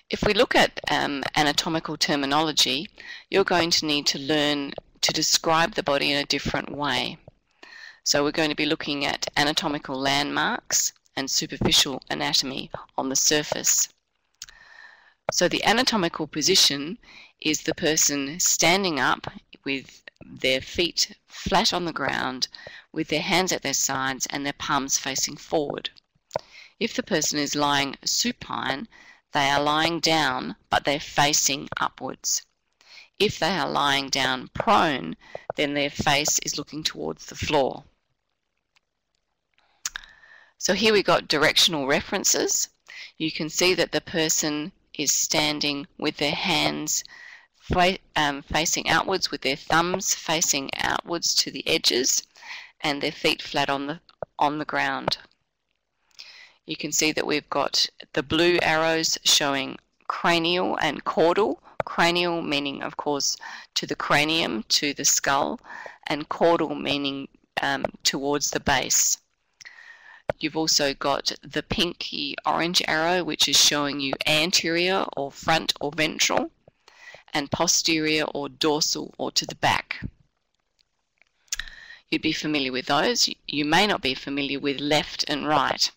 If we look at anatomical terminology, you're going to need to learn to describe the body in a different way. So we're going to be looking at anatomical landmarks and superficial anatomy on the surface. So the anatomical position is the person standing up with their feet flat on the ground, with their hands at their sides and their palms facing forward. If the person is lying supine, they are lying down, but they're facing upwards. If they are lying down prone, then their face is looking towards the floor. So here we got directional references. You can see that the person is standing with their hands facing outwards, with their thumbs facing outwards to the edges, and their feet flat on the ground. You can see that we've got the blue arrows showing cranial and caudal. Cranial meaning, of course, to the cranium, to the skull, and caudal meaning towards the base. You've also got the pinky orange arrow, which is showing you anterior or front or ventral, and posterior or dorsal or to the back. You'd be familiar with those. You may not be familiar with left and right.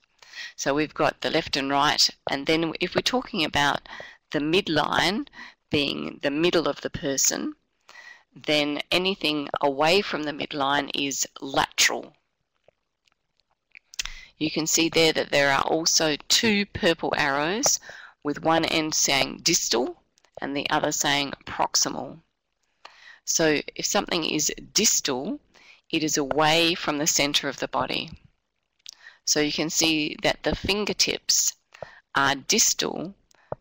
So we've got the left and right, and then if we're talking about the midline being the middle of the person, then anything away from the midline is lateral. You can see there that there are also two purple arrows, with one end saying distal and the other saying proximal. So if something is distal, it is away from the center of the body. So you can see that the fingertips are distal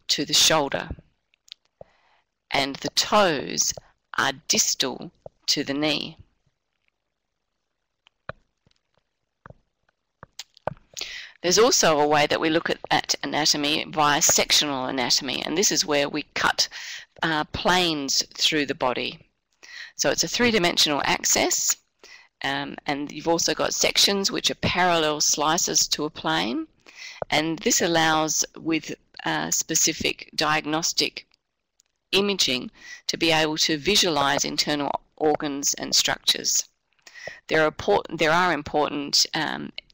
to the shoulder, and the toes are distal to the knee. There's also a way that we look at anatomy via sectional anatomy, and this is where we cut planes through the body. So it's a three-dimensional axis, and you've also got sections which are parallel slices to a plane, and this allows, with specific diagnostic imaging, to be able to visualize internal organs and structures. There are important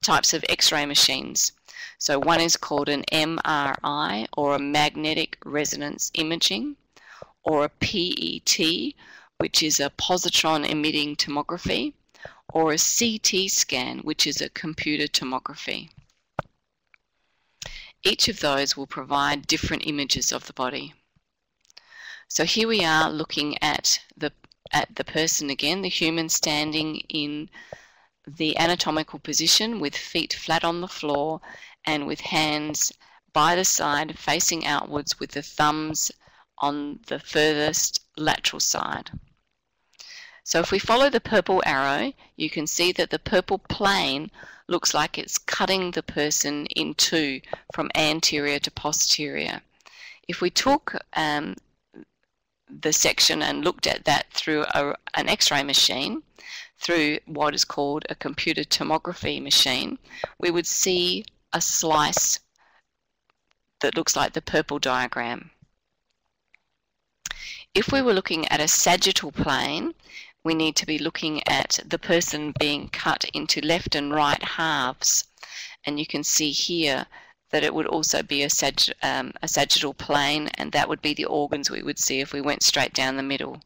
types of X-ray machines. So one is called an MRI, or a magnetic resonance imaging, or a PET, which is a positron emitting tomography, or a CT scan, which is a computer tomography. Each of those will provide different images of the body. So here we are looking at the person again, the human standing in the anatomical position with feet flat on the floor and with hands by the side facing outwards, with the thumbs on the furthest lateral side. So if we follow the purple arrow, you can see that the purple plane looks like it's cutting the person in two from anterior to posterior. If we took the section and looked at that through an X-ray machine, through what is called a computer tomography machine, we would see a slice that looks like the purple diagram. If we were looking at a sagittal plane, we need to be looking at the person being cut into left and right halves, and you can see here that it would also be a sagittal plane, and that would be the organs we would see if we went straight down the middle.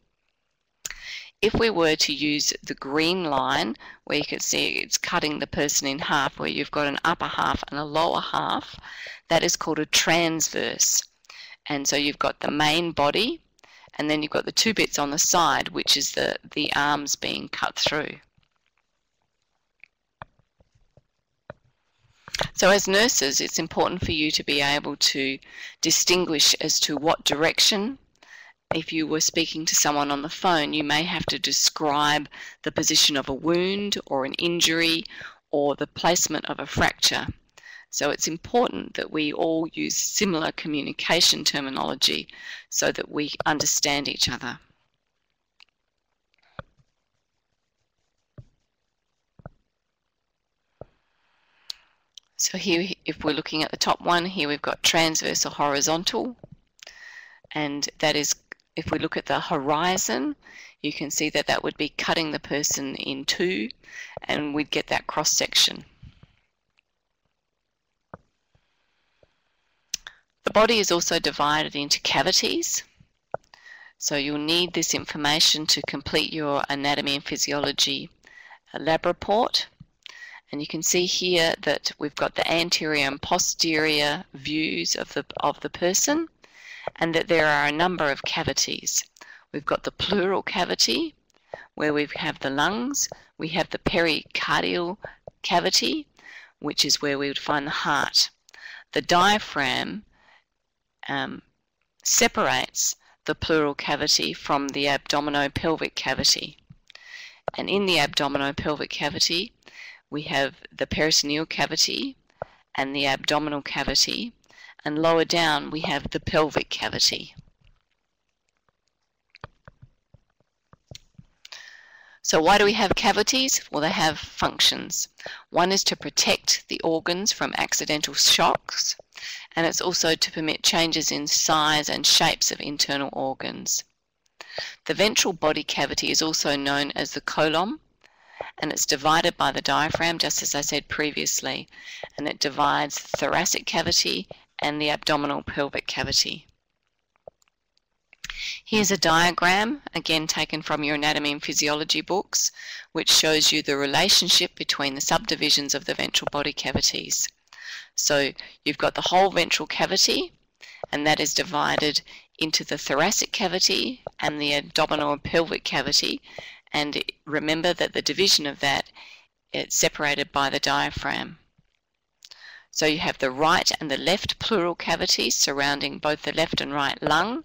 If we were to use the green line, where you can see it's cutting the person in half, where you've got an upper half and a lower half, that is called a transverse. And so you've got the main body, and then you've got the two bits on the side, which is the arms being cut through. So as nurses, it's important for you to be able to distinguish as to what direction. If you were speaking to someone on the phone, you may have to describe the position of a wound or an injury or the placement of a fracture. So it's important that we all use similar communication terminology so that we understand each other. So here, if we're looking at the top one, here we've got transverse or horizontal. and that is, if we look at the horizon, you can see that that would be cutting the person in two, and we'd get that cross section. The body is also divided into cavities, so you'll need this information to complete your anatomy and physiology lab report. And you can see here that we've got the anterior and posterior views of the person, and that there are a number of cavities. We've got the pleural cavity, where we have the lungs. We have the pericardial cavity, which is where we would find the heart. The diaphragm separates the pleural cavity from the abdominopelvic cavity. And in the abdominopelvic cavity, we have the peritoneal cavity and the abdominal cavity, and lower down we have the pelvic cavity. So why do we have cavities? Well, they have functions. One is to protect the organs from accidental shocks, and it's also to permit changes in size and shapes of internal organs. The ventral body cavity is also known as the colon, and it's divided by the diaphragm, just as I said previously, and it divides the thoracic cavity and the abdominal pelvic cavity. Here's a diagram, again taken from your anatomy and physiology books, which shows you the relationship between the subdivisions of the ventral body cavities. So you've got the whole ventral cavity, and that is divided into the thoracic cavity and the abdominal pelvic cavity, and remember that the division of that, it's separated by the diaphragm. So you have the right and the left pleural cavities surrounding both the left and right lung,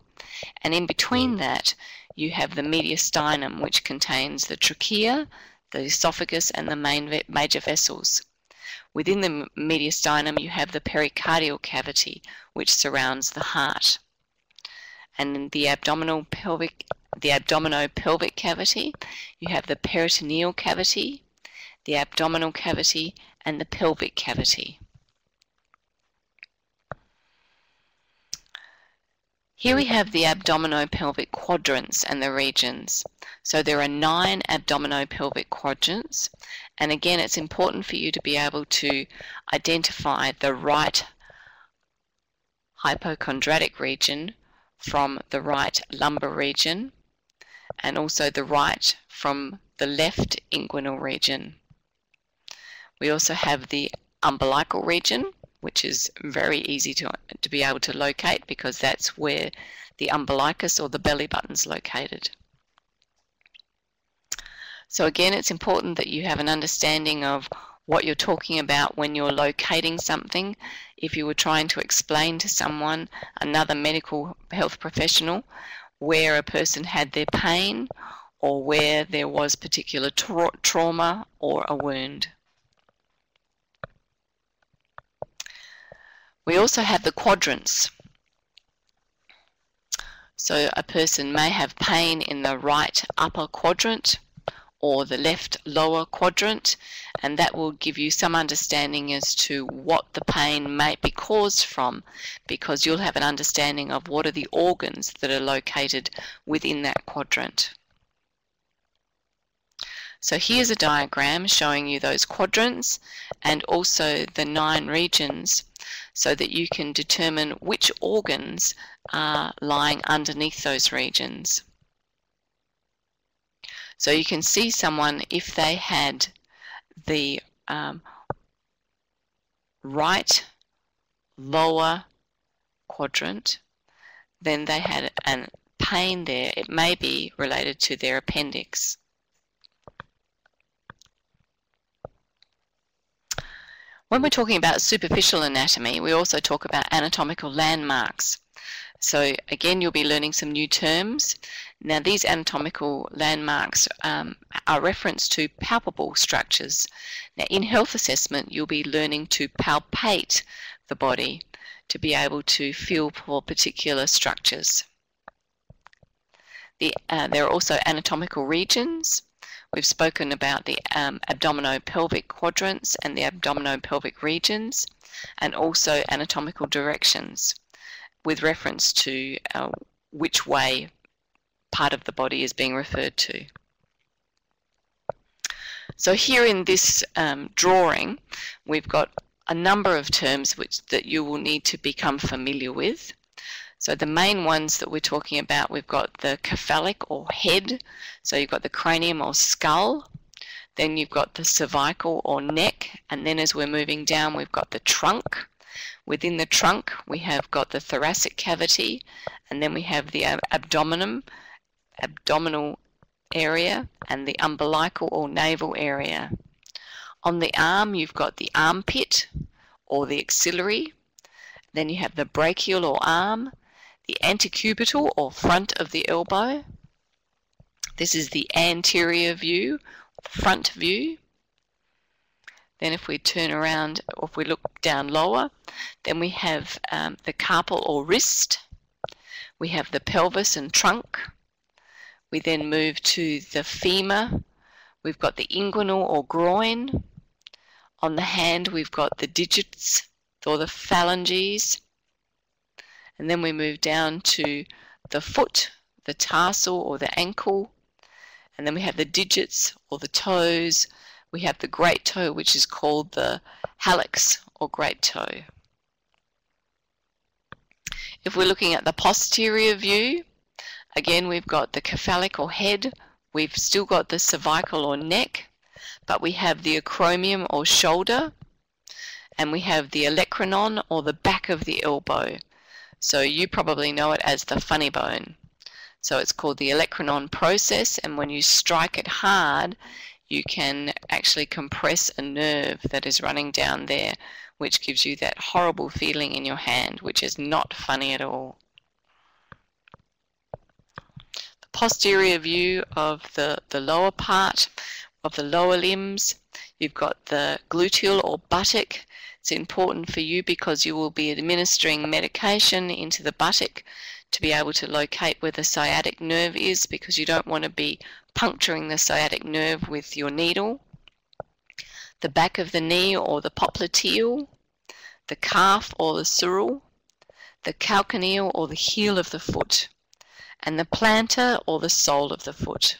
and in between that you have the mediastinum, which contains the trachea, the esophagus, and the major vessels. Within the mediastinum you have the pericardial cavity, which surrounds the heart. And in the abdominopelvic cavity, you have the peritoneal cavity, the abdominal cavity, and the pelvic cavity. Here we have the abdominopelvic quadrants and the regions. So there are 9 abdominopelvic quadrants, and again it's important for you to be able to identify the right hypochondriatic region from the right lumbar region, and also the right from the left inguinal region. We also have the umbilical region, which is very easy to be able to locate, because that's where the umbilicus or the belly button is located. So again, it's important that you have an understanding of what you're talking about when you're locating something. If you were trying to explain to someone, another medical health professional, where a person had their pain or where there was particular trauma or a wound. We also have the quadrants. So a person may have pain in the right upper quadrant or the left lower quadrant, and that will give you some understanding as to what the pain may be caused from, because you'll have an understanding of what are the organs that are located within that quadrant. So here's a diagram showing you those quadrants and also the 9 regions, so that you can determine which organs are lying underneath those regions. So you can see someone, if they had the right lower quadrant, then they had a pain there. It may be related to their appendix. When we're talking about superficial anatomy, we also talk about anatomical landmarks. So again, you'll be learning some new terms. Now these anatomical landmarks are reference to palpable structures. Now in health assessment, you'll be learning to palpate the body to be able to feel for particular structures. There are also anatomical regions. We've spoken about the abdominopelvic quadrants and the abdominopelvic regions, and also anatomical directions with reference to which way part of the body is being referred to. So here in this drawing, we've got a number of terms that you will need to become familiar with. So the main ones that we're talking about, we've got the cephalic or head, so you've got the cranium or skull, then you've got the cervical or neck, and then as we're moving down, we've got the trunk. Within the trunk, we have got the thoracic cavity, and then we have the abdominal area, and the umbilical or navel area. On the arm, you've got the armpit or the axillary, then you have the brachial or arm, the antecubital or front of the elbow. This is the anterior view, front view. Then if we turn around, or if we look down lower, then we have the carpal or wrist. We have the pelvis and trunk. We then move to the femur. We've got the inguinal or groin. On the hand, we've got the digits or the phalanges. And then we move down to the foot, the tarsal or the ankle. And then we have the digits or the toes. We have the great toe, which is called the hallux or great toe. If we're looking at the posterior view, again we've got the cephalic or head, we've still got the cervical or neck, but we have the acromion or shoulder, and we have the olecranon or the back of the elbow. So you probably know it as the funny bone. So it's called the olecranon process, and when you strike it hard, you can actually compress a nerve that is running down there, which gives you that horrible feeling in your hand, which is not funny at all. The posterior view of the lower part of the lower limbs, you've got the gluteal or buttock. It's important for you because you will be administering medication into the buttock to be able to locate where the sciatic nerve is, because you don't want to be puncturing the sciatic nerve with your needle. The back of the knee or the popliteal, the calf or the sural, the calcaneal or the heel of the foot, and the plantar or the sole of the foot.